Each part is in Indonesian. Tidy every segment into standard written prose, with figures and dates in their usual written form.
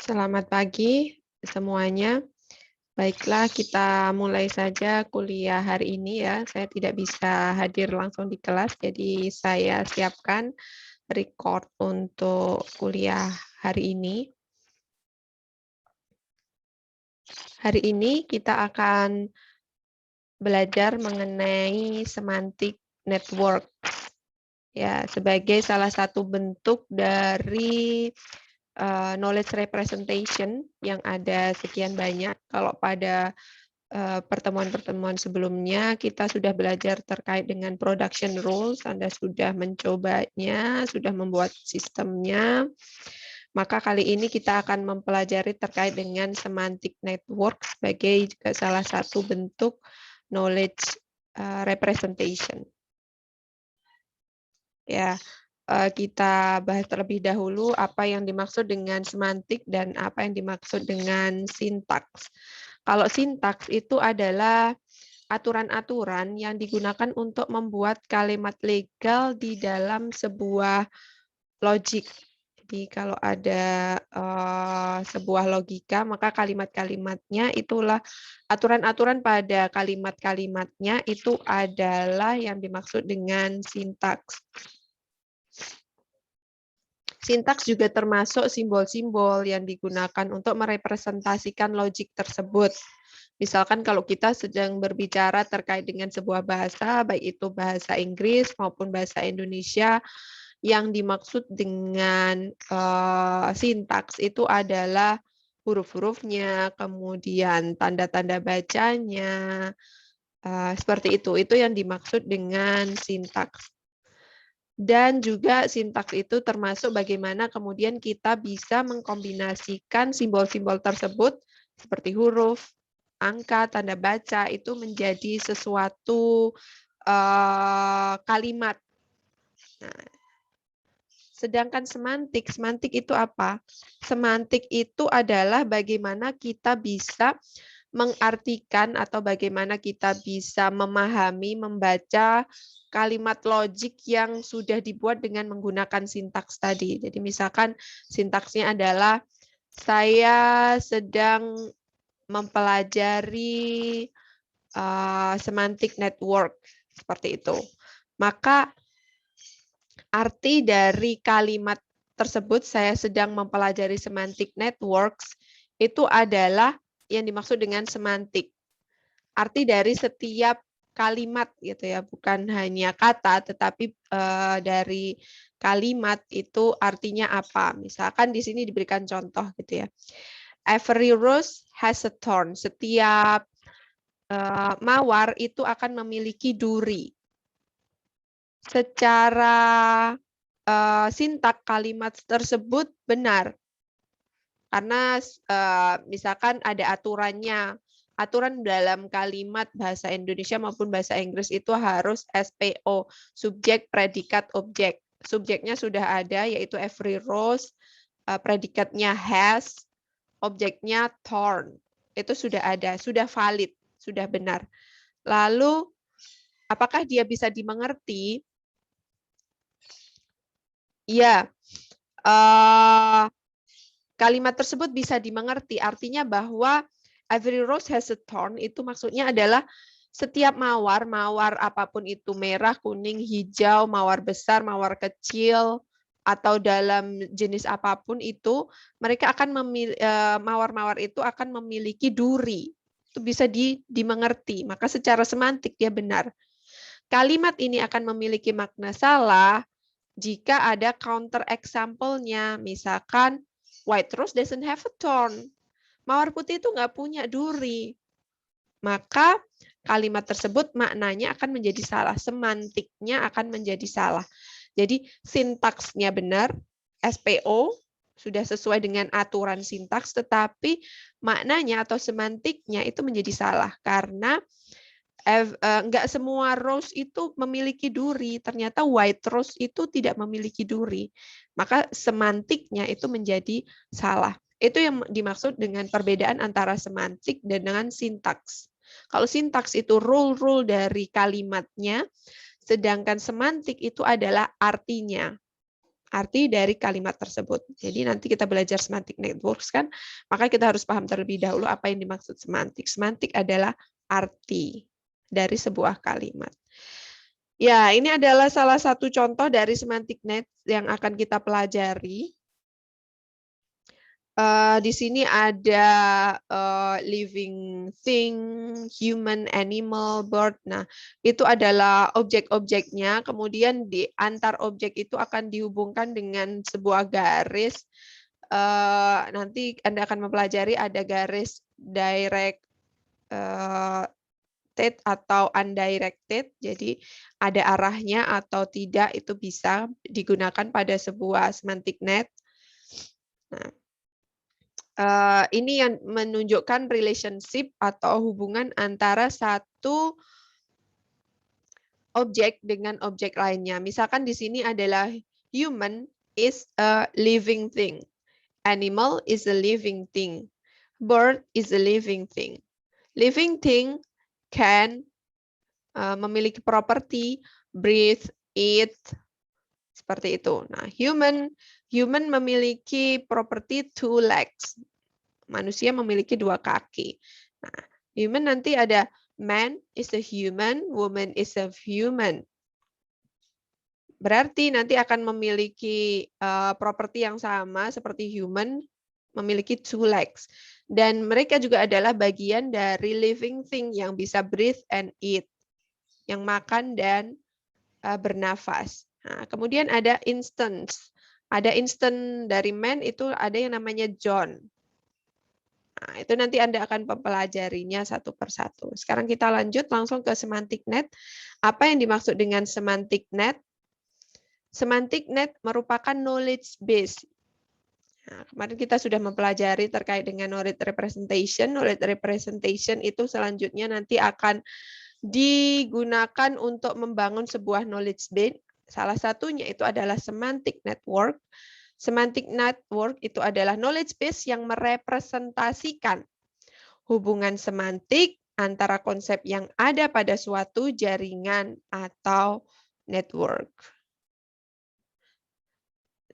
Selamat pagi semuanya. Baiklah, kita mulai saja kuliah hari ini ya. Saya tidak bisa hadir langsung di kelas, jadi saya siapkan record untuk kuliah hari ini. Hari ini kita akan belajar mengenai semantic network ya, sebagai salah satu bentuk dari knowledge representation yang ada sekian banyak. Kalau pada pertemuan-pertemuan sebelumnya kita sudah belajar terkait dengan production rules, Anda sudah mencobanya, sudah membuat sistemnya. Maka kali ini kita akan mempelajari terkait dengan semantic network sebagai juga salah satu bentuk knowledge representation. Ya, kita bahas terlebih dahulu apa yang dimaksud dengan semantik dan apa yang dimaksud dengan sintaks. Kalau sintaks itu adalah aturan-aturan yang digunakan untuk membuat kalimat legal di dalam sebuah logik. Jadi kalau ada sebuah logika, maka kalimat-kalimatnya itulah aturan-aturan pada kalimat-kalimatnya itu adalah yang dimaksud dengan sintaks. Sintaks juga termasuk simbol-simbol yang digunakan untuk merepresentasikan logik tersebut. Misalkan kalau kita sedang berbicara terkait dengan sebuah bahasa, baik itu bahasa Inggris maupun bahasa Indonesia, yang dimaksud dengan sintaks itu adalah huruf-hurufnya, kemudian tanda-tanda bacanya, seperti itu. Itu yang dimaksud dengan sintaks. Dan juga sintaks itu termasuk bagaimana kemudian kita bisa mengkombinasikan simbol-simbol tersebut seperti huruf, angka, tanda baca itu menjadi sesuatu kalimat. Nah, sedangkan semantik itu apa? Semantik itu adalah bagaimana kita bisa mengartikan atau bagaimana kita bisa memahami, membaca kalimat logik yang sudah dibuat dengan menggunakan sintaks tadi. Jadi misalkan sintaksnya adalah saya sedang mempelajari semantic network, seperti itu. Maka arti dari kalimat tersebut, saya sedang mempelajari semantic networks, itu adalah yang dimaksud dengan semantik. Arti dari setiap kalimat gitu ya, bukan hanya kata, tetapi dari kalimat itu artinya apa. Misalkan di sini diberikan contoh gitu ya. Every rose has a thorn. Setiap mawar itu akan memiliki duri. Secara sintak kalimat tersebut benar. Karena misalkan ada aturannya. Aturan dalam kalimat bahasa Indonesia maupun bahasa Inggris itu harus SPO, subjek, predikat, objek. Subjeknya sudah ada, yaitu every rose, predikatnya has, objeknya thorn. Itu sudah ada, sudah valid, sudah benar. Lalu, apakah dia bisa dimengerti? Ya, kalimat tersebut bisa dimengerti, artinya bahwa every rose has a thorn itu maksudnya adalah setiap mawar, mawar apapun itu, merah, kuning, hijau, mawar besar, mawar kecil, atau dalam jenis apapun itu, mereka akan mawar-mawar itu akan memiliki duri. Itu bisa dimengerti, maka secara semantik dia benar. Kalimat ini akan memiliki makna salah jika ada counter example-nya, misalkan white rose doesn't have a thorn. Mawar putih itu nggak punya duri. Maka kalimat tersebut maknanya akan menjadi salah. Semantiknya akan menjadi salah. Jadi sintaksnya benar, SPO, sudah sesuai dengan aturan sintaks, tetapi maknanya atau semantiknya itu menjadi salah. Karena nggak semua rose itu memiliki duri. Ternyata white rose itu tidak memiliki duri. Maka semantiknya itu menjadi salah. Itu yang dimaksud dengan perbedaan antara semantik dan dengan sintaks. Kalau sintaks itu rule-rule dari kalimatnya, sedangkan semantik itu adalah artinya. arti dari kalimat tersebut. Jadi nanti kita belajar semantic networks kan, maka kita harus paham terlebih dahulu apa yang dimaksud semantik. Semantik adalah arti dari sebuah kalimat. Ya, ini adalah salah satu contoh dari semantic net yang akan kita pelajari. Di sini ada living thing, human, animal, bird. Nah, itu adalah objek-objeknya. Kemudian di antar objek itu akan dihubungkan dengan sebuah garis. Nanti Anda akan mempelajari ada garis direct atau undirected. Jadi ada arahnya atau tidak, itu bisa digunakan pada sebuah semantic net. Nah, ini yang menunjukkan relationship atau hubungan antara satu objek dengan objek lainnya. Misalkan di sini adalah human is a living thing. Animal is a living thing. Bird is a living thing. Living thing can memiliki property, breathe, eat, seperti itu. Nah, human memiliki property 2 legs. Manusia memiliki 2 kaki. Nah, human nanti ada man is a human, woman is a human. Berarti nanti akan memiliki properti yang sama seperti human, memiliki 2 legs. Dan mereka juga adalah bagian dari living thing yang bisa breathe and eat, yang makan dan bernafas. Nah, kemudian ada instance. Ada instant dari man itu ada yang namanya John. Nah, itu nanti Anda akan mempelajarinya satu persatu. Sekarang kita lanjut langsung ke semantic net. Apa yang dimaksud dengan semantic net? Semantic net merupakan knowledge base. Nah, kemarin kita sudah mempelajari terkait dengan knowledge representation. Knowledge representation itu selanjutnya nanti akan digunakan untuk membangun sebuah knowledge base. Salah satunya itu adalah semantic network. Semantic network itu adalah knowledge base yang merepresentasikan hubungan semantik antara konsep yang ada pada suatu jaringan atau network.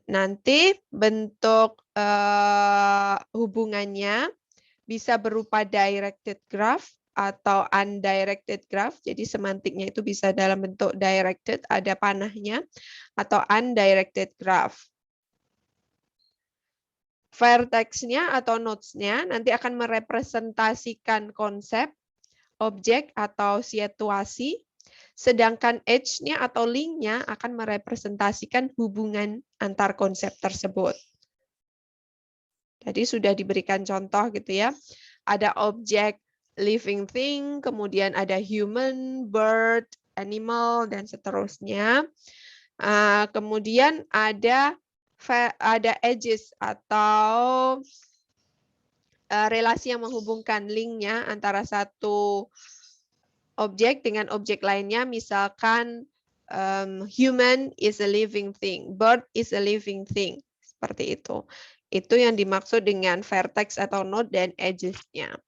Nanti bentuk hubungannya bisa berupa directed graph atau undirected graph. Jadi semantiknya itu bisa dalam bentuk directed, ada panahnya, atau undirected graph. Vertex-nya atau nodes-nya nanti akan merepresentasikan konsep, objek, atau situasi. Sedangkan edge-nya atau link-nya akan merepresentasikan hubungan antar konsep tersebut. Jadi sudah diberikan contoh gitu ya. Ada objek living thing, kemudian ada human, bird, animal, dan seterusnya. Kemudian ada edges atau relasi yang menghubungkan linknya antara satu objek dengan objek lainnya. Misalkan human is a living thing, bird is a living thing. Seperti itu. Itu yang dimaksud dengan vertex atau node dan edges-nya.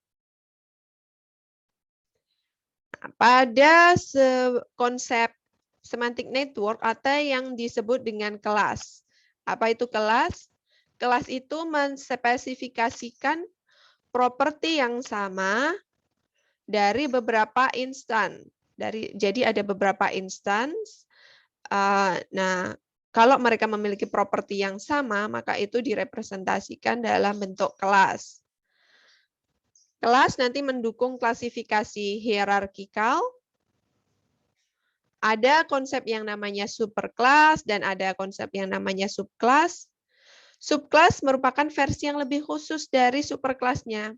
Nah, pada konsep semantic network ada yang disebut dengan kelas. Apa itu kelas? Kelas itu menspesifikasikan properti yang sama dari beberapa instan. Jadi ada beberapa instance. Nah, kalau mereka memiliki properti yang sama, maka itu direpresentasikan dalam bentuk kelas. Kelas nanti mendukung klasifikasi hierarkikal. Ada konsep yang namanya superclass dan ada konsep yang namanya subclass. Subclass merupakan versi yang lebih khusus dari superclass-nya.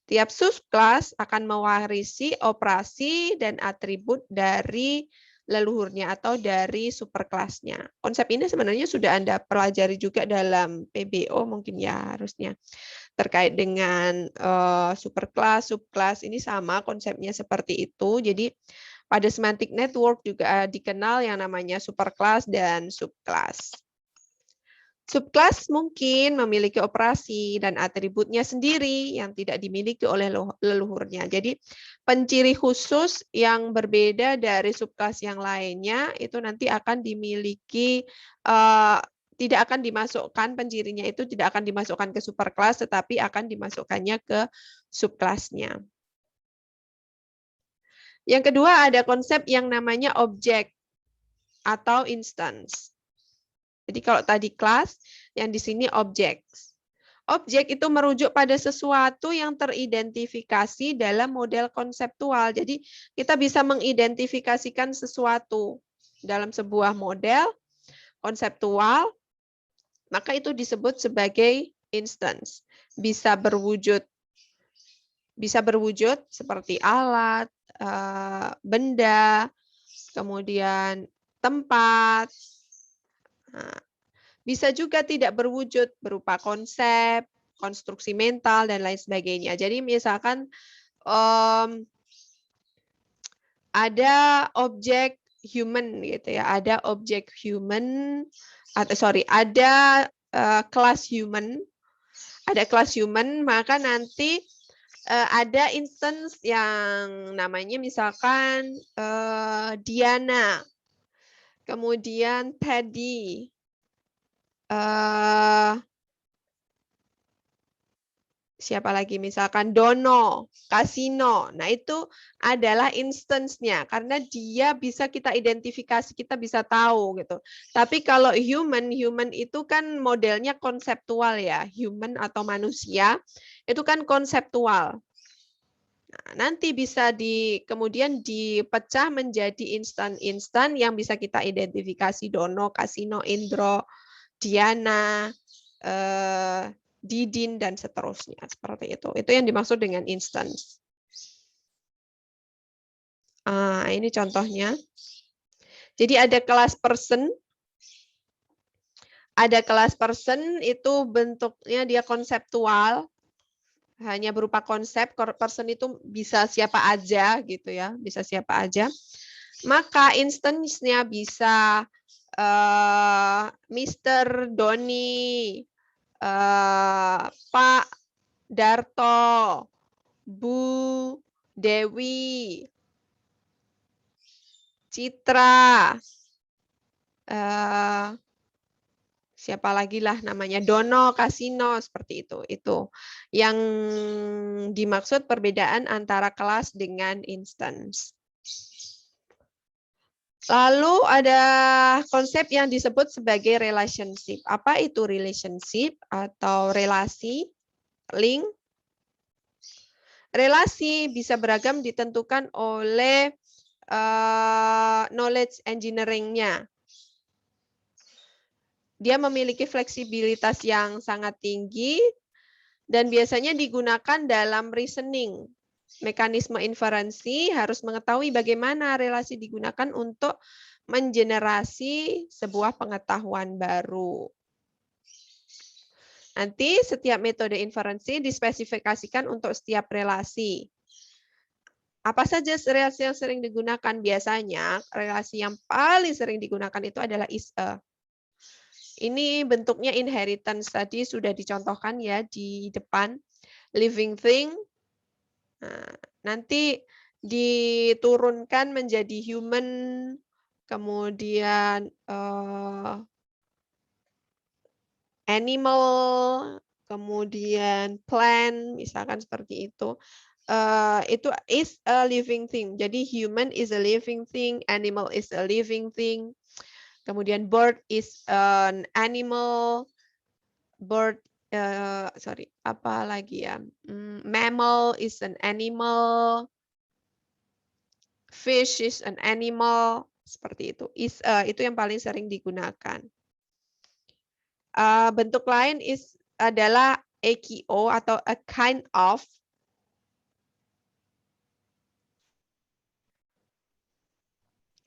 Tiap subclass akan mewarisi operasi dan atribut dari leluhurnya atau dari superclass-nya. Konsep ini sebenarnya sudah Anda pelajari juga dalam PBO mungkin ya harusnya. Terkait dengan superclass, subclass ini sama konsepnya seperti itu. Jadi pada semantic network juga dikenal yang namanya superclass dan subclass. Subclass mungkin memiliki operasi dan atributnya sendiri yang tidak dimiliki oleh leluhurnya. Jadi penciri khusus yang berbeda dari subclass yang lainnya itu nanti akan dimiliki, tidak akan dimasukkan, pencirinya itu tidak akan dimasukkan ke superclass, tetapi akan dimasukkannya ke subclassnya. Yang kedua ada konsep yang namanya objek atau instance. Jadi kalau tadi kelas, yang di sini objek. Objek itu merujuk pada sesuatu yang teridentifikasi dalam model konseptual. Jadi kita bisa mengidentifikasikan sesuatu dalam sebuah model konseptual, maka itu disebut sebagai instance. Bisa berwujud seperti alat, benda, kemudian tempat. Nah, bisa juga tidak berwujud berupa konsep, konstruksi mental, dan lain sebagainya. Jadi misalkan ada objek human gitu ya, ada objek human, ada kelas human, maka nanti ada instance yang namanya misalkan Diana, kemudian Teddy, siapa lagi misalkan Dono, Kasino. Nah, itu adalah instance-nya karena dia bisa kita identifikasi, kita bisa tahu gitu. Tapi kalau human itu kan modelnya konseptual ya. Human atau manusia itu kan konseptual. Nah, nanti bisa kemudian dipecah menjadi instan-instan yang bisa kita identifikasi Dono, Kasino, Indro, Diana, Didin, dan seterusnya. Seperti itu. Itu yang dimaksud dengan instance. Ini contohnya. Jadi ada kelas person. Ada kelas person itu bentuknya dia konseptual. Hanya berupa konsep. Person itu bisa siapa aja gitu ya. Bisa siapa aja. Maka instance-nya bisa Mr. Doni, Pak Darto, Bu Dewi, Citra, siapa lagi lah namanya, Dono, Kasino, seperti itu. Itu yang dimaksud perbedaan antara kelas dengan instance. Lalu ada konsep yang disebut sebagai relationship. Apa itu relationship atau relasi, link? Relasi bisa beragam ditentukan oleh knowledge engineering-nya. Dia memiliki fleksibilitas yang sangat tinggi dan biasanya digunakan dalam reasoning. Mekanisme inferensi harus mengetahui bagaimana relasi digunakan untuk mengenerasi sebuah pengetahuan baru. Nanti setiap metode inferensi dispesifikasikan untuk setiap relasi. Apa saja relasi yang sering digunakan? Biasanya relasi yang paling sering digunakan itu adalah is a. Ini bentuknya inheritance, tadi sudah dicontohkan ya di depan. Living thing, nah, nanti diturunkan menjadi human, kemudian animal, kemudian plant, misalkan seperti itu. Itu is a living thing. Jadi human is a living thing, animal is a living thing. Kemudian bird is an animal, apa lagi ya? Mammal is an animal, fish is an animal, seperti itu. Itu yang paling sering digunakan. Bentuk lain adalah AKO atau a kind of.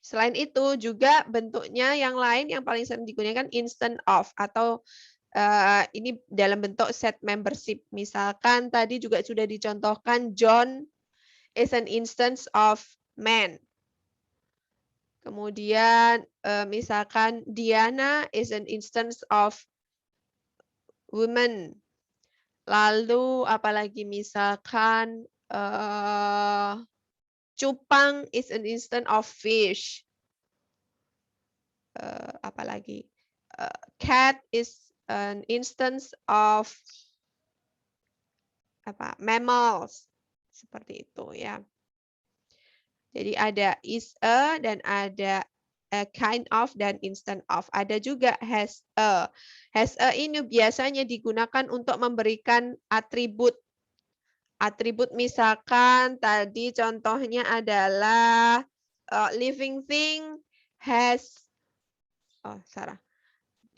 Selain itu juga bentuknya yang lain yang paling sering digunakan instant of atau ini dalam bentuk set membership. Misalkan tadi juga sudah dicontohkan John is an instance of man. Kemudian misalkan Diana is an instance of woman. Lalu apalagi misalkan cupang is an instance of fish. Apalagi cat is an instance of mammals. Seperti itu ya. Jadi ada is a dan ada a kind of dan instant of. Ada juga has a. Has a ini biasanya digunakan untuk memberikan atribut. Atribut misalkan tadi contohnya adalah living thing has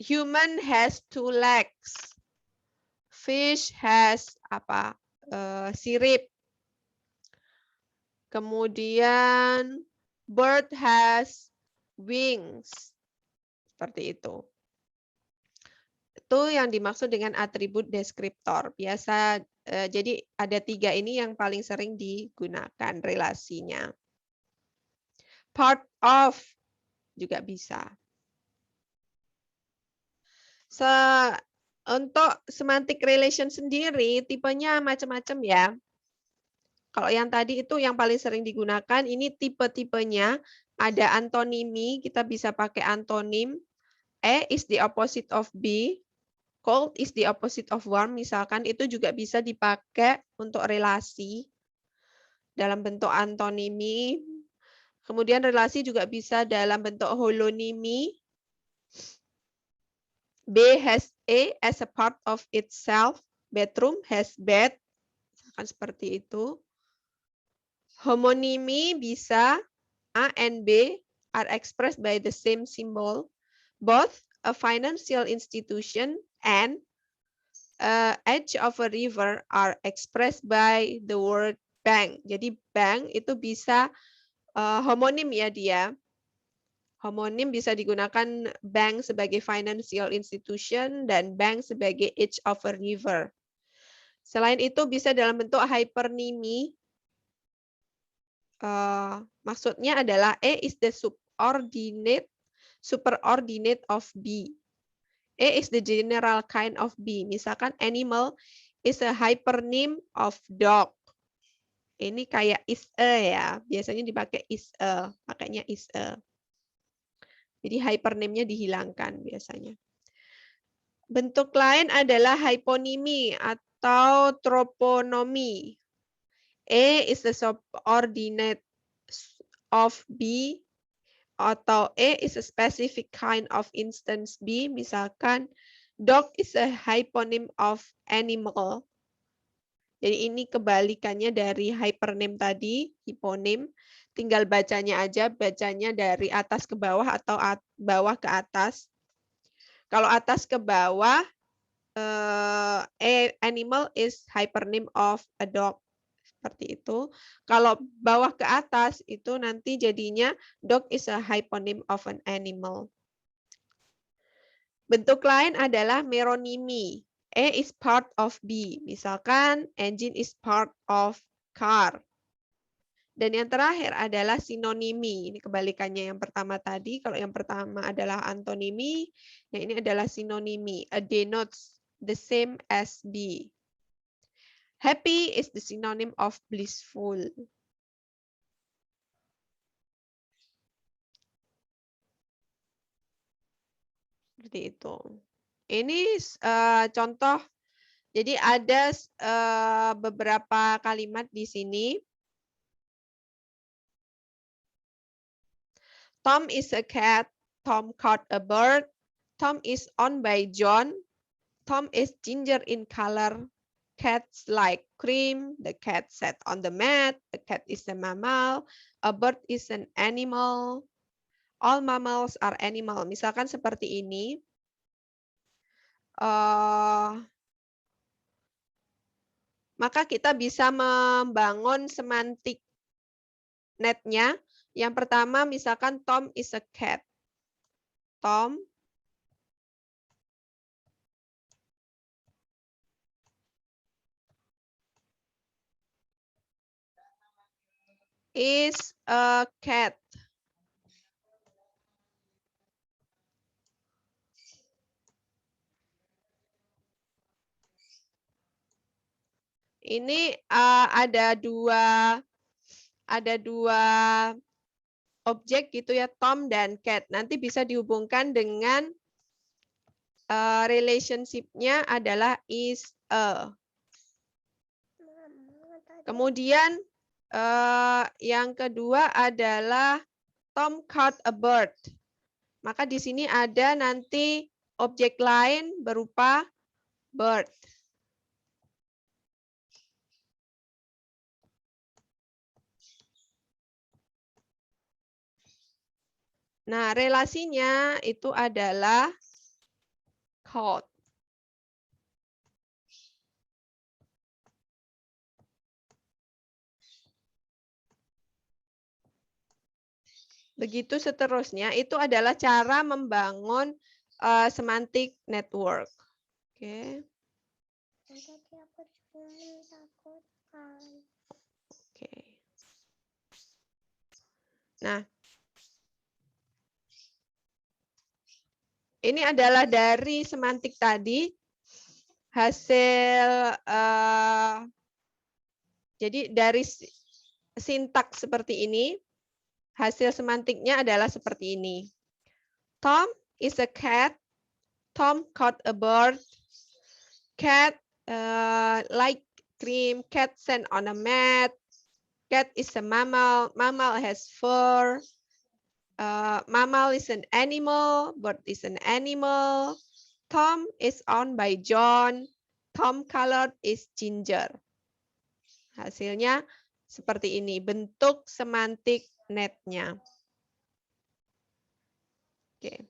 human has 2 legs. Fish has sirip. Kemudian bird has wings. Seperti itu. Itu yang dimaksud dengan atribut deskriptor. Biasa jadi ada 3 ini yang paling sering digunakan relasinya. Part of juga bisa. Untuk semantic relation sendiri tipenya macam-macam ya. Kalau yang tadi itu yang paling sering digunakan, ini tipe-tipenya. Ada antonimi, kita bisa pakai antonim. A is the opposite of B. Cold is the opposite of warm. Misalkan itu juga bisa dipakai untuk relasi dalam bentuk antonimi. Kemudian relasi juga bisa dalam bentuk holonimi. B has A as a part of itself. Bedroom has bed. Misalkan seperti itu. Homonimi bisa A and B are expressed by the same symbol. Both a financial institution and edge of a river are expressed by the word bank. Jadi bank itu bisa homonim ya dia. Homonim bisa digunakan bank sebagai financial institution dan bank sebagai edge of a river. Selain itu bisa dalam bentuk hypernimi. Maksudnya adalah A is the superordinate of B. A is the general kind of B. Misalkan animal is a hypernym of dog. Ini kayak is a ya. Biasanya dipakai is a. Makanya is a. Jadi hypername-nya dihilangkan biasanya. Bentuk lain adalah hyponimi atau troponomi. A is the subordinate of B atau A is a specific kind of instance B. Misalkan dog is a hyponym of animal. Jadi ini kebalikannya dari hypernym tadi, hiponim. Tinggal bacanya aja, bacanya dari atas ke bawah atau bawah ke atas. Kalau atas ke bawah, animal is hypernym of a dog. Seperti itu. Kalau bawah ke atas, itu nanti jadinya dog is a hyponym of an animal. Bentuk lain adalah meronimi. A is part of B. Misalkan engine is part of car. Dan yang terakhir adalah sinonimi. Ini kebalikannya yang pertama tadi. Kalau yang pertama adalah antonimi, yang ini adalah sinonimi. A denotes the same as B. Happy is the synonym of blissful. Seperti itu. Ini contoh. Jadi ada beberapa kalimat di sini. Tom is a cat. Tom caught a bird. Tom is owned by John. Tom is ginger in color. Cats like cream. The cat sat on the mat. The cat is a mammal. A bird is an animal. All mammals are animal. Misalkan seperti ini. Maka kita bisa membangun semantik netnya. Yang pertama misalkan Tom is a cat. Tom is a cat. Ini ada dua objek gitu ya, Tom dan Cat. Nanti bisa dihubungkan dengan relationship-nya adalah is a. Kemudian yang kedua adalah Tom caught a bird. Maka di sini ada nanti objek lain berupa bird. Nah, relasinya itu adalah caught. Begitu seterusnya, itu adalah cara membangun semantic network. Oke. Oke. Nah, ini adalah dari semantik tadi, hasil jadi dari sintaks seperti ini, hasil semantiknya adalah seperti ini. Tom is a cat. Tom caught a bird. Cat like cream. Cat sat on a mat. Cat is a mammal. Mammal has fur. Mammal is an animal. Bird is an animal. Tom is owned by John. Tom colored is ginger. Hasilnya seperti ini, bentuk semantik netnya. Oke.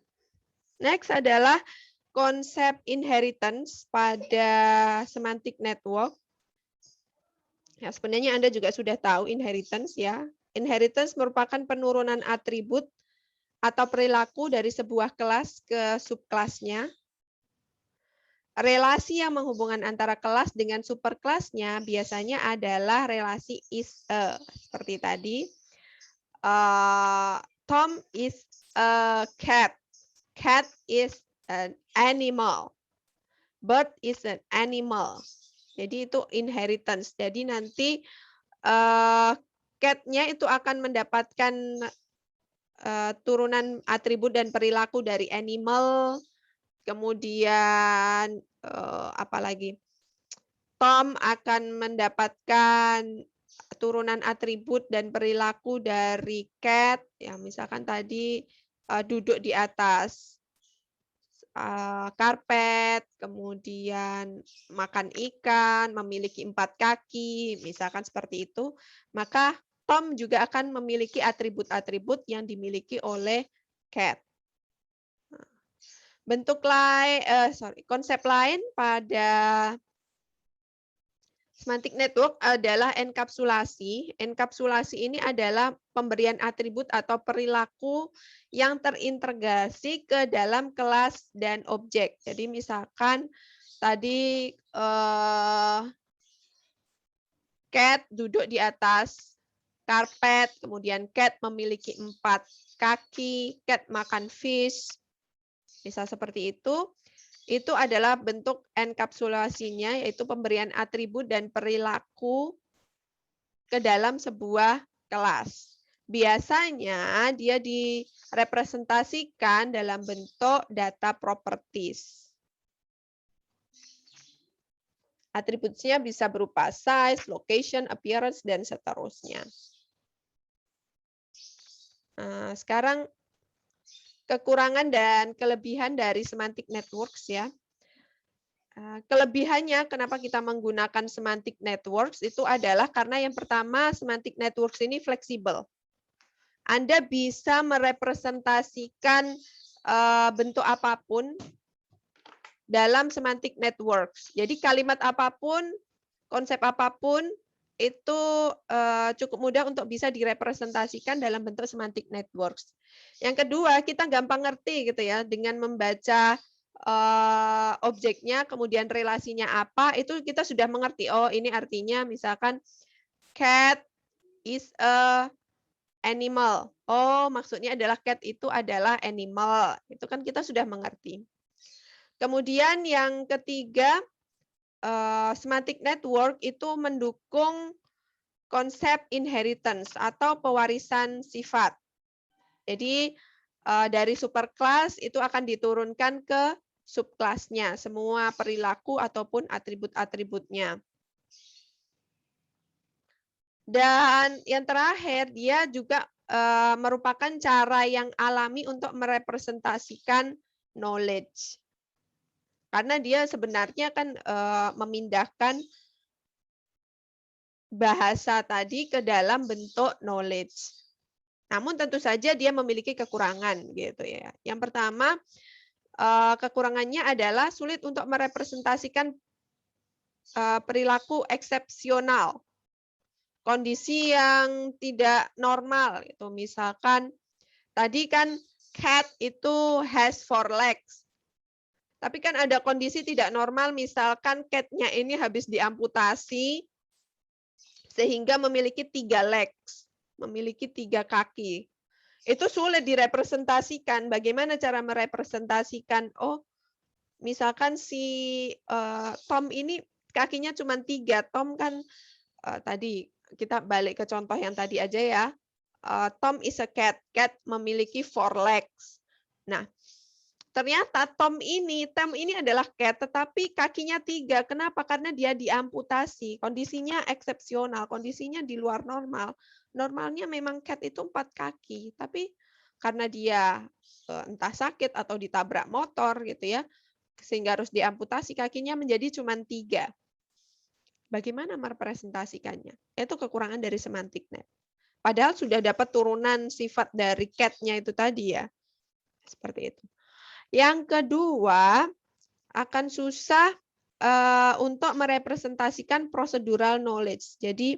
Next adalah konsep inheritance pada semantic network. Ya, sebenarnya Anda juga sudah tahu inheritance ya. Inheritance merupakan penurunan atribut atau perilaku dari sebuah kelas ke subkelasnya. Relasi yang menghubungkan antara kelas dengan superkelasnya biasanya adalah relasi is a. Seperti tadi. Tom is a cat. Cat is an animal. Bird is an animal. Jadi itu inheritance. Jadi nanti cat-nya itu akan mendapatkan turunan atribut dan perilaku dari animal. Kemudian apa lagi? Tom akan mendapatkan turunan atribut dan perilaku dari cat. Ya, misalkan tadi duduk di atas karpet, kemudian makan ikan, memiliki 4 kaki, misalkan seperti itu, maka Tom juga akan memiliki atribut-atribut yang dimiliki oleh cat. Bentuk lain, konsep lain pada semantic network adalah enkapsulasi. Enkapsulasi ini adalah pemberian atribut atau perilaku yang terintegrasi ke dalam kelas dan objek. Jadi misalkan tadi cat duduk di atas karpet, kemudian cat memiliki 4 kaki, cat makan fish, bisa seperti itu adalah bentuk enkapsulasinya, yaitu pemberian atribut dan perilaku ke dalam sebuah kelas. Biasanya dia direpresentasikan dalam bentuk data properties. Atributnya bisa berupa size, location, appearance, dan seterusnya. Nah, sekarang kekurangan dan kelebihan dari semantic networks ya. Kelebihannya kenapa kita menggunakan semantic networks itu adalah karena yang pertama semantic networks ini fleksibel. Anda bisa merepresentasikan bentuk apapun dalam semantic networks. Jadi kalimat apapun, konsep apapun itu cukup mudah untuk bisa direpresentasikan dalam bentuk semantic networks. Yang kedua, kita gampang ngerti gitu ya dengan membaca objeknya, kemudian relasinya apa, itu kita sudah mengerti. Oh, ini artinya misalkan cat is a animal. Oh, maksudnya adalah cat itu adalah animal. Itu kan kita sudah mengerti. Kemudian yang ketiga, semantic network itu mendukung konsep inheritance atau pewarisan sifat. Jadi dari superclass itu akan diturunkan ke subclassnya, semua perilaku ataupun atribut-atributnya. Dan yang terakhir, dia juga merupakan cara yang alami untuk merepresentasikan knowledge. Karena dia sebenarnya kan memindahkan bahasa tadi ke dalam bentuk knowledge. Namun tentu saja dia memiliki kekurangan gitu ya. Yang pertama, kekurangannya adalah sulit untuk merepresentasikan perilaku eksepsional. Kondisi yang tidak normal itu misalkan tadi kan cat itu has 4 legs. Tapi kan ada kondisi tidak normal misalkan cat-nya ini habis diamputasi sehingga memiliki 3 legs, memiliki 3 kaki. Itu sulit direpresentasikan. Bagaimana cara merepresentasikan? Oh, misalkan si Tom ini kakinya cuma 3. Tom kan tadi kita balik ke contoh yang tadi aja ya. Tom is a cat. Cat memiliki 4 legs. Nah, ternyata Tom ini adalah cat, tetapi kakinya 3. Kenapa? Karena dia diamputasi. Kondisinya eksepsional, kondisinya di luar normal. Normalnya memang cat itu 4 kaki, tapi karena dia entah sakit atau ditabrak motor gitu ya, sehingga harus diamputasi kakinya menjadi cuma 3. Bagaimana merepresentasikannya? Itu kekurangan dari semantic net. Padahal sudah dapat turunan sifat dari cat-nya itu tadi ya. Seperti itu. Yang kedua, akan susah untuk merepresentasikan procedural knowledge. Jadi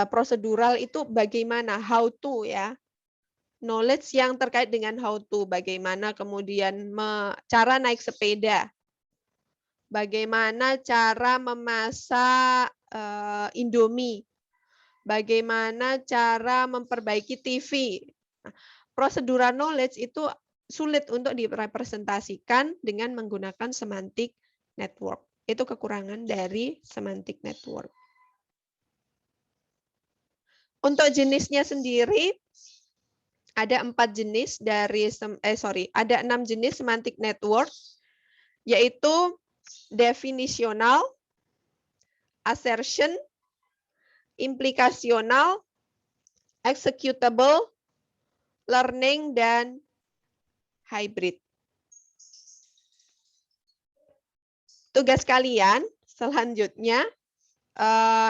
prosedural itu bagaimana, how to ya. Knowledge yang terkait dengan how to, bagaimana kemudian cara naik sepeda. Bagaimana cara memasak Indomie. Bagaimana cara memperbaiki TV. Nah, procedural knowledge itu sulit untuk direpresentasikan dengan menggunakan semantic network. Itu kekurangan dari semantic network. Untuk jenisnya sendiri ada 4 jenis dari ada 6 jenis semantic network, yaitu definisional, assertion, implikasional, executable, learning, dan hybrid. Tugas kalian selanjutnya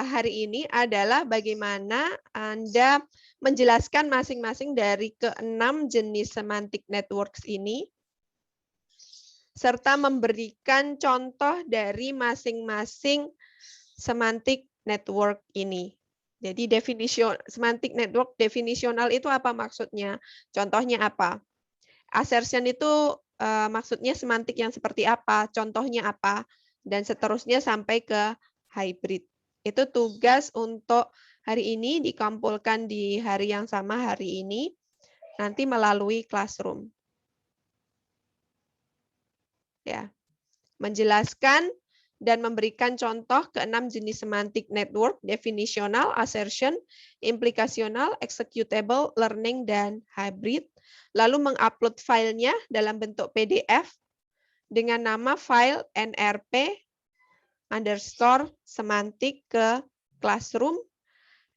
hari ini adalah bagaimana Anda menjelaskan masing-masing dari ke-6 jenis semantic networks ini, serta memberikan contoh dari masing-masing semantic network ini. Jadi semantic network definisional itu apa maksudnya? Contohnya apa? Assertion itu maksudnya semantik yang seperti apa? Contohnya apa? Dan seterusnya sampai ke hybrid. Itu tugas untuk hari ini dikumpulkan di hari yang sama hari ini, nanti melalui classroom. Ya, menjelaskan dan memberikan contoh ke-6 jenis semantic network, definisional, assertion, implikasional, executable, learning, dan hybrid. Lalu mengupload filenya dalam bentuk PDF dengan nama file nrp_semantik ke classroom.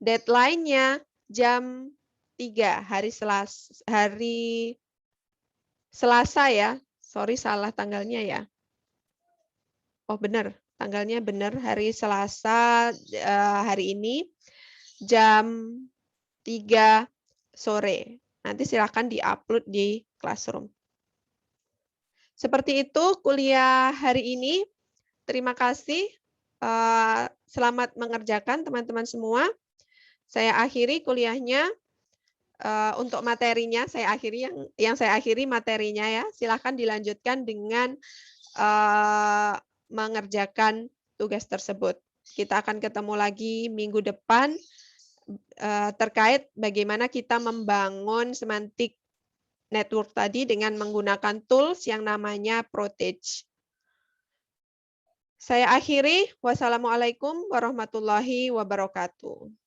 Deadline-nya jam 3 hari Selasa ya. Sorry, salah tanggalnya ya. Oh benar, tanggalnya benar, hari Selasa hari ini jam 3 sore. Nanti silakan di-upload di classroom. Seperti itu kuliah hari ini. Terima kasih. Selamat mengerjakan teman-teman semua. Saya akhiri kuliahnya. Untuk materinya saya akhiri yang saya akhiri materinya ya. Silakan dilanjutkan dengan mengerjakan tugas tersebut. Kita akan ketemu lagi minggu depan terkait bagaimana kita membangun semantic network tadi dengan menggunakan tools yang namanya Protege. Saya akhiri. Wassalamualaikum warahmatullahi wabarakatuh.